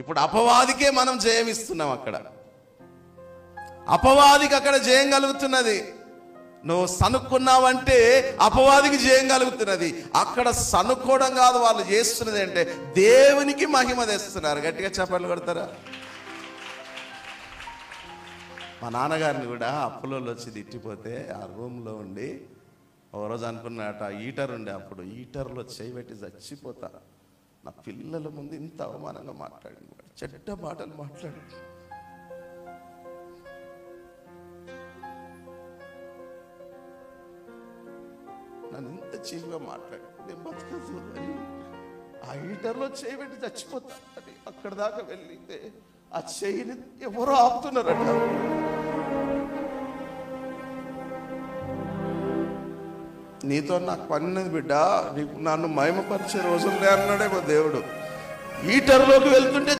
ఇప్పుడు అపవాదికే మనం జయం ఇస్తున్నాం. అక్కడ అపవాదికి అక్కడ జయం కలుగుతున్నది. నువ్వు సనుక్కున్నావంటే అపవాదికి జయం కలుగుతున్నది. అక్కడ సనుక్కోవడం కాదు, వాళ్ళు చేస్తున్నది అంటే దేవునికి మహిమ తెస్తున్నారు. గట్టిగా చప్పట్లు కొడతారా? మా నాన్నగారిని కూడా అప్పులలో వచ్చి తిట్టిపోతే ఆ రూమ్లో ఉండి ఒక రోజు అనుకున్నట, హీటర్ ఉండే, అప్పుడు హీటర్లో చేయబెట్టి చచ్చిపోతా, నా పిల్లల ముందు ఇంత అవమానంగా మాట్లాడి, చెడ్డ మాటలు మాట్లాడి, నన్ను ఇంత చీప్గా మాట్లాడి నేను బతకదు అని ఆ హీటర్లో చేయబెట్టి చచ్చిపోతా అని అక్కడ దాకా వెళ్ళితే ఆ చెయ్యిని ఎవరో ఆపుతున్నారట. నీతో నాకు పనిన్నది బిడ్డ, నీకు నన్ను మహిమపరిచే రోజులే అన్నాడేమో దేవుడు. హీటర్లోకి వెళ్తుంటే